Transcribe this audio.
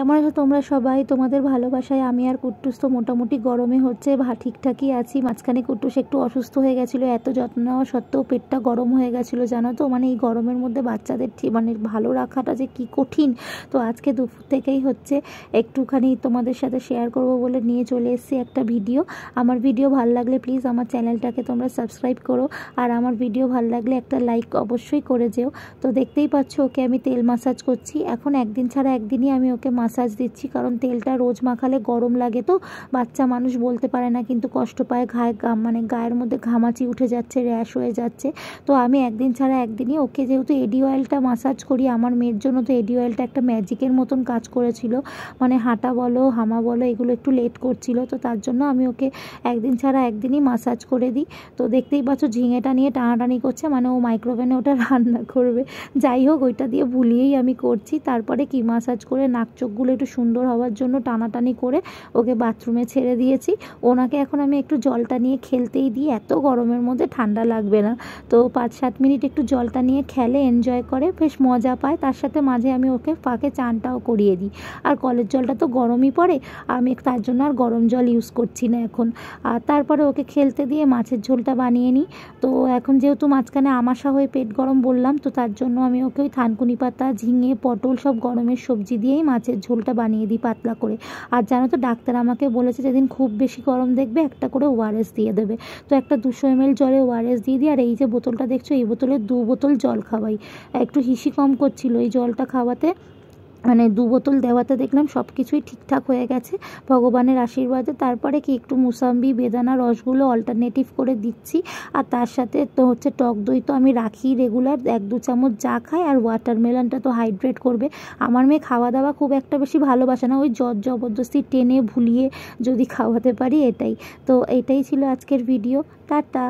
কেমন আছো তোমরা সবাই? তোমাদের ভালোবাসায় আমি আর কুট্টুস তো মোটামুটি গরমে হচ্ছে ঠিকঠাকই আছি। মাঝখানে কুট্টুস একটু অসুস্থ হয়ে গেছিলো, এত যত্ন নেওয়া সত্ত্বেও পেটটা গরম হয়ে গেছিলো জানো তো। মানে এই গরমের মধ্যে বাচ্চাদের মানে ভালো রাখাটা যে কি কঠিন। তো আজকে দুপুর থেকেই হচ্ছে একটুখানি তোমাদের সাথে শেয়ার করব বলে নিয়ে চলে এসেছি একটা ভিডিও। আমার ভিডিও ভালো লাগলে প্লিজ আমার চ্যানেলটাকে তোমরা সাবস্ক্রাইব করো, আর আমার ভিডিও ভালো লাগলে একটা লাইক অবশ্যই করে যেও। তো দেখতেই পাচ্ছ ওকে আমি তেল মাসাজ করছি। এখন একদিন ছাড়া একদিনই আমি ওকে মাসাজ দিচ্ছি, কারণ তেলটা রোজ মাখালে গরম লাগে। তো বাচ্চা মানুষ বলতে পারে না, কিন্তু কষ্ট পায়, মানে গায়ের মধ্যে ঘামাচি উঠে যাচ্ছে, র্যাশ হয়ে যাচ্ছে। তো আমি একদিন ছাড়া একদিনই ওকে, যেহেতু এডি অয়েলটা মাসাজ করি আমার মেয়ের জন্য, তো এডি অয়েলটা একটা ম্যাজিকের মতন কাজ করেছিল। মানে হাঁটা বলো হামা বলো এগুলো একটু লেট করছিল, তো তার জন্য আমি ওকে একদিন ছাড়া একদিনই মাসাজ করে দিই। তো দেখতেই পাচ্ছ ঝিঙেটা নিয়ে টানাটানি করছে, মানে ও মাইক্রোওভেনে ওটা রান্না করবে। যাই হোক, ওইটা দিয়ে ভুলিয়েই আমি করছি। তারপরে কি মাসাজ করে নাক চোখগুলো একটু সুন্দর হওয়ার জন্য টানাটানি করে ওকে বাথরুমে ছেড়ে দিয়েছি। ওনাকে এখন আমি একটু জলটা নিয়ে খেলতেই দিই, এত গরমের মধ্যে ঠান্ডা লাগবে না। তো 5-7 মিনিট একটু জলটা নিয়ে খেলে, এনজয় করে, বেশ মজা পায়। তার সাথে মাঝে আমি ওকে ফাঁকে চানটাও করিয়ে দিই। আর কলের জলটা তো গরমই পড়ে, আমি তার জন্য আর গরম জল ইউজ করছি না এখন। আর তারপরে ওকে খেলতে দিয়ে মাছের ঝোলটা বানিয়ে নিই। তো এখন যেহেতু মাঝখানে আমাশা হয়ে পেট গরম বললাম, তো তার জন্য আমি ওকে ওই থানকুনি পাতা, ঝিঙে, পটল সব গরমের সবজি দিয়েই মাছের ঝোলটা বানিয়ে দিই পাতলা করে। আর জানো তো ডাক্তার আমাকে বলেছে যেদিন খুব বেশি গরম দেখবে একটা করে ওআরএস দিয়ে দেবে। তো একটা 200 ml জলে ওআরএস দিয়ে দিই। আর এই যে বোতলটা দেখছো, এই বোতলে 2 বোতল জল খাওয়াই। একটু হিসি কম করছিল এই জলটা খাওয়াতে, মানে 2 বোতল দেওয়াতে দেখলাম সব কিছুই ঠিকঠাক হয়ে গেছে ভগবানের আশীর্বাদে। তারপরে কি একটু মুসাম্বি, বেদানা রসগুলো অল্টারনেটিভ করে দিচ্ছি। আর তার সাথে তো হচ্ছে টক দই তো আমি রাখি রেগুলার, 1-2 চামচ যা খাই। আর ওয়াটারমেলনটা তো হাইড্রেট করবে। আমার মেয়ে খাওয়া দাওয়া খুব একটা বেশি ভালোবাসে না, ওই জবরদস্তি টেনে ভুলিয়ে যদি খাওয়াতে পারি এটাই। তো এটাই ছিল আজকের ভিডিও। টাটা।